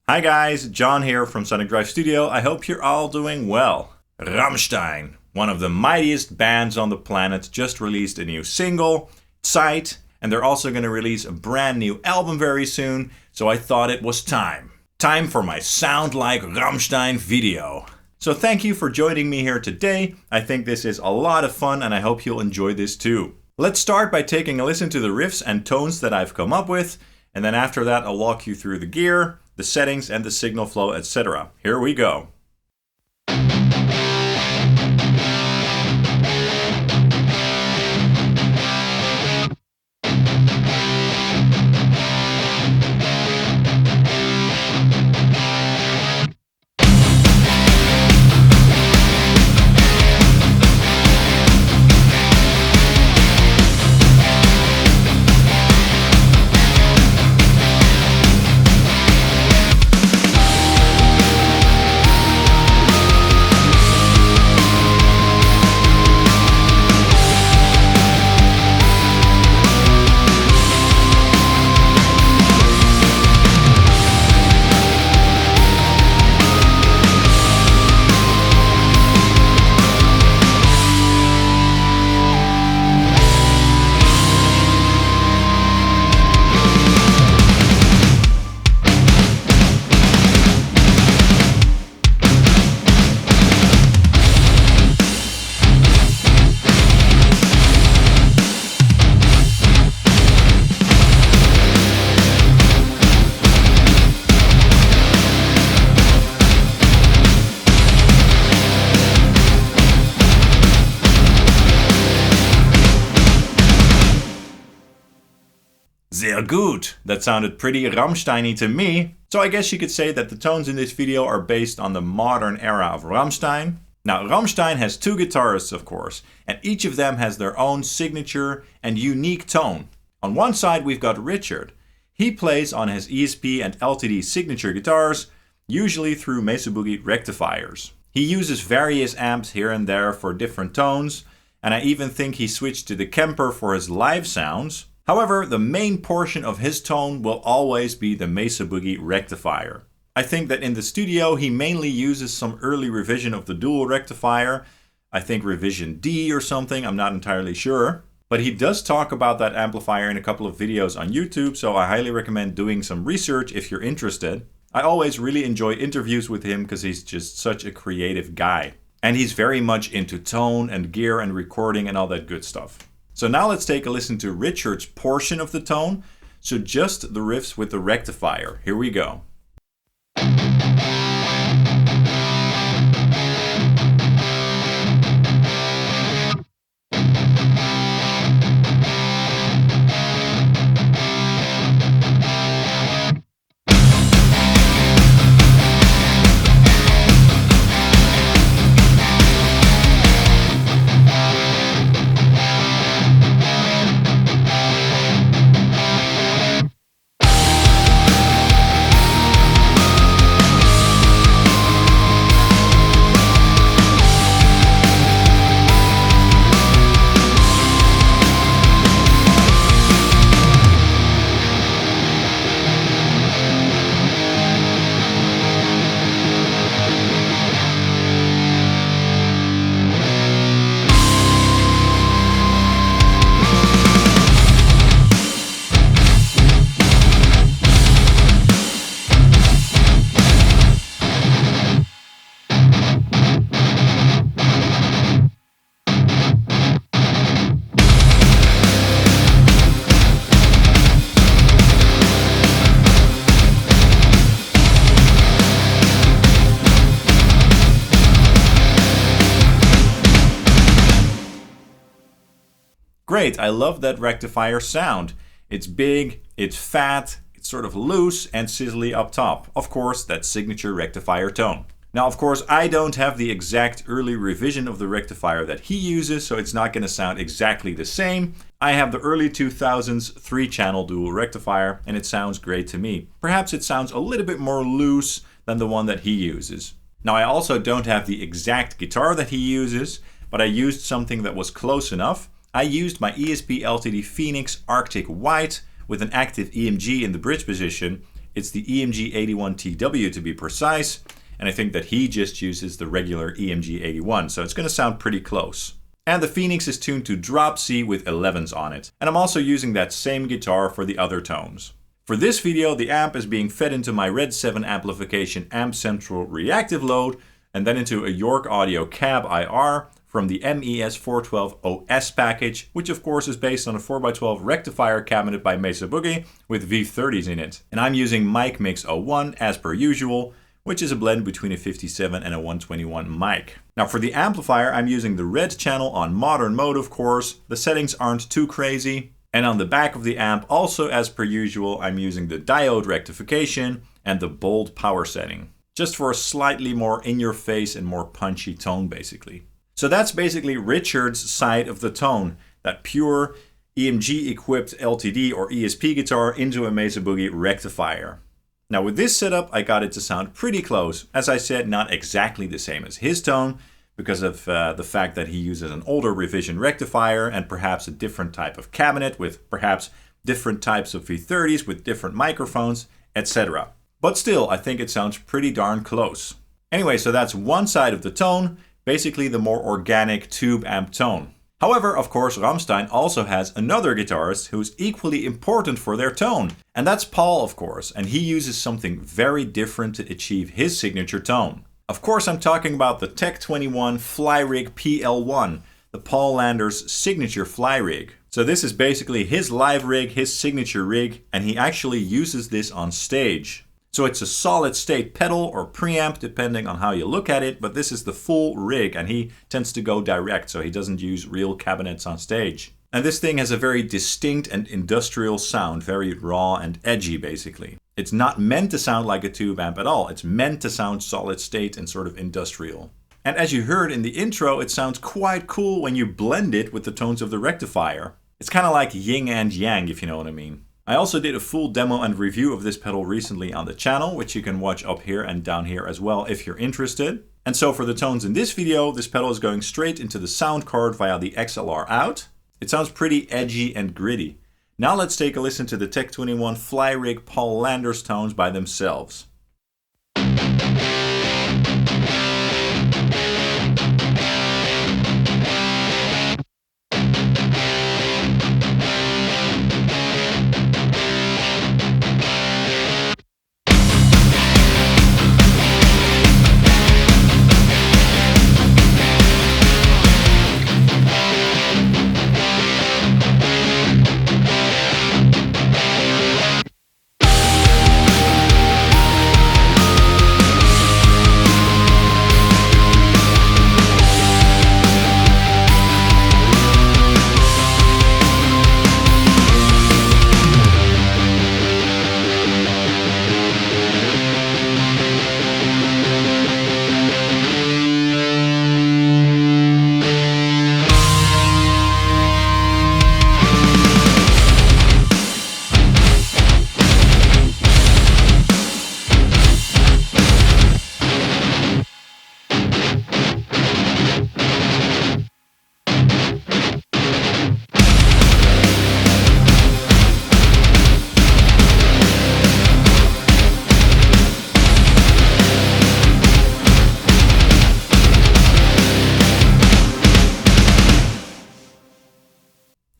Hi guys, John here from Sonic Drive Studio. I hope you're all doing well. RAMMSTEIN, one of the mightiest bands on the planet, just released a new single, Slate, and they're also going to release a brand new album very soon, so I thought it was time. Time for my Sound Like RAMMSTEIN video. So thank you for joining me here today. I think this is a lot of fun and I hope you'll enjoy this too. Let's start by taking a listen to the riffs and tones that I've come up with, and then after that I'll walk you through the gear, the settings and the signal flow, etc. Here we go. Sehr gut! That sounded pretty Rammstein-y to me. So I guess you could say that the tones in this video are based on the modern era of Rammstein. Now, Rammstein has two guitarists, of course, and each of them has their own signature and unique tone. On one side, we've got Richard. He plays on his ESP and LTD signature guitars, usually through Mesa Boogie rectifiers. He uses various amps here and there for different tones, and I even think he switched to the Kemper for his live sounds. However, the main portion of his tone will always be the Mesa Boogie rectifier. I think that in the studio he mainly uses some early revision of the dual rectifier. I think revision D or something, I'm not entirely sure. But he does talk about that amplifier in a couple of videos on YouTube, so I highly recommend doing some research if you're interested. I always really enjoy interviews with him because he's just such a creative guy. And he's very much into tone and gear and recording and all that good stuff. So now let's take a listen to Richard's portion of the tone, so just the riffs with the rectifier. Here we go. Great, I love that rectifier sound. It's big, it's fat, it's sort of loose and sizzly up top. Of course, that signature rectifier tone. Now, of course, I don't have the exact early revision of the rectifier that he uses, so it's not going to sound exactly the same. I have the early 2000s 3-channel dual rectifier, and it sounds great to me. Perhaps it sounds a little bit more loose than the one that he uses. Now, I also don't have the exact guitar that he uses, but I used something that was close enough. I used my ESP LTD Phoenix Arctic White with an active EMG in the bridge position, It's the EMG 81TW to be precise, and I think that he just uses the regular EMG 81, so it's going to sound pretty close. And the Phoenix is tuned to drop C with 11s on it, and I'm also using that same guitar for the other tones. For this video, the amp is being fed into my RedSeven Amplification Amp Central Reactive Load, and then into a York Audio Cab IR from the MES 412 OS package, which of course is based on a 4x12 rectifier cabinet by Mesa Boogie with V30s in it. And I'm using Mic Mix 01 as per usual, which is a blend between a 57 and a 121 mic. Now for the amplifier, I'm using the red channel on modern mode, of course. The settings aren't too crazy. And on the back of the amp, also as per usual, I'm using the diode rectification and the bold power setting, just for a slightly more in-your-face and more punchy tone, basically. So that's basically Richard's side of the tone, that pure EMG-equipped LTD or ESP guitar into a Mesa Boogie rectifier. Now with this setup, I got it to sound pretty close. As I said, not exactly the same as his tone, because of the fact that he uses an older revision rectifier and perhaps a different type of cabinet with perhaps different types of V30s with different microphones, etc. But still, I think it sounds pretty darn close. Anyway, so that's one side of the tone, basically the more organic tube amp tone. However, of course, RAMMSTEIN also has another guitarist who's equally important for their tone. And that's Paul, of course, and he uses something very different to achieve his signature tone. Of course, I'm talking about the Tech 21 fly rig PL1, the Paul Lander's signature fly rig. So this is basically his live rig, his signature rig, and he actually uses this on stage. So it's a solid state pedal or preamp, depending on how you look at it, but this is the full rig, and he tends to go direct, so he doesn't use real cabinets on stage. And this thing has a very distinct and industrial sound, very raw and edgy, basically. It's not meant to sound like a tube amp at all. It's meant to sound solid state and sort of industrial. And as you heard in the intro, it sounds quite cool when you blend it with the tones of the rectifier. It's kind of like yin and yang, if you know what I mean. I also did a full demo and review of this pedal recently on the channel, which you can watch up here and down here as well if you're interested. And so for the tones in this video, this pedal is going straight into the sound card via the XLR out. It sounds pretty edgy and gritty. Now let's take a listen to the Tech 21 fly rig Paul Lander's tones by themselves.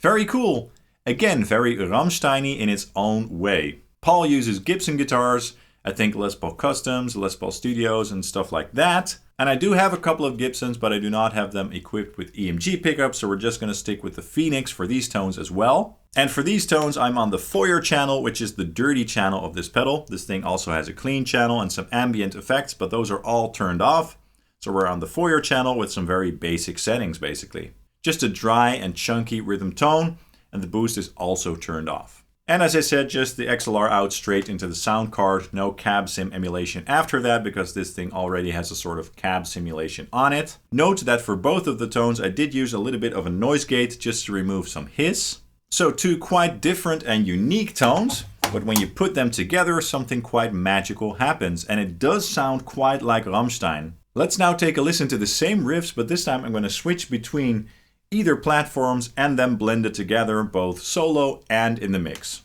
Very cool. Again, very RAMMSTEIN-y in its own way. Paul uses Gibson guitars, I think Les Paul Customs, Les Paul Studios and stuff like that. And I do have a couple of Gibsons, but I do not have them equipped with EMG pickups, so we're just going to stick with the Phoenix for these tones as well. And for these tones, I'm on the Foyer channel, which is the dirty channel of this pedal. This thing also has a clean channel and some ambient effects, but those are all turned off. So we're on the Foyer channel with some very basic settings, basically. Just a dry and chunky rhythm tone, and the boost is also turned off. And as I said, just the XLR out straight into the sound card, no cab sim emulation after that, because this thing already has a sort of cab simulation on it. Note that for both of the tones, I did use a little bit of a noise gate just to remove some hiss. So two quite different and unique tones, but when you put them together, something quite magical happens, and it does sound quite like RAMMSTEIN. Let's now take a listen to the same riffs, but this time I'm going to switch between either platforms and then blend it together both solo and in the mix.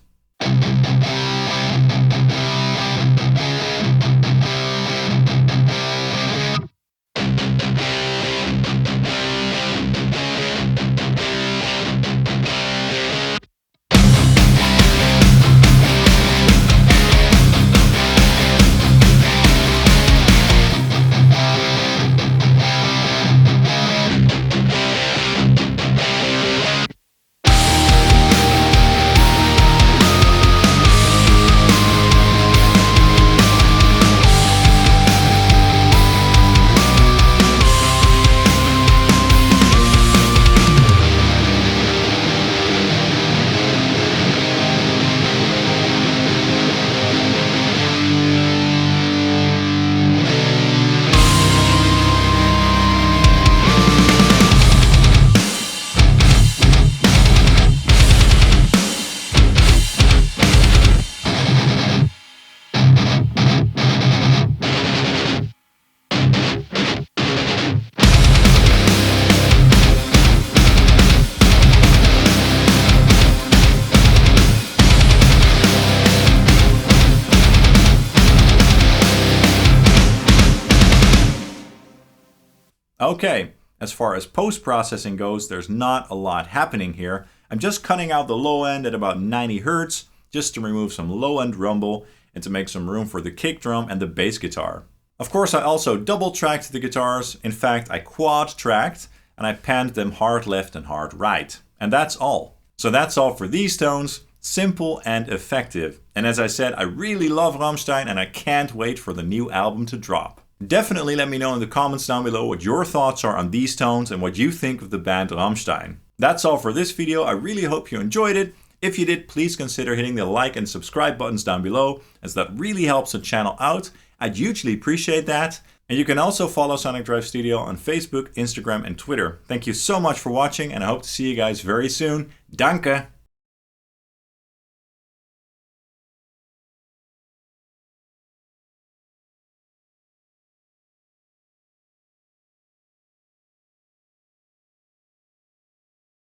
Okay, as far as post-processing goes, there's not a lot happening here. I'm just cutting out the low end at about 90 Hz just to remove some low-end rumble and to make some room for the kick drum and the bass guitar. Of course, I also double-tracked the guitars. In fact, I quad-tracked and I panned them hard left and hard right. And that's all. So that's all for these tones. Simple and effective. And as I said, I really love RAMMSTEIN and I can't wait for the new album to drop. Definitely let me know in the comments down below what your thoughts are on these tones and what you think of the band RAMMSTEIN. That's all for this video. I really hope you enjoyed it. If you did, please consider hitting the like and subscribe buttons down below, as that really helps the channel out. I'd hugely appreciate that. And you can also follow Sonic Drive Studio on Facebook, Instagram and Twitter. Thank you so much for watching and I hope to see you guys very soon. Danke!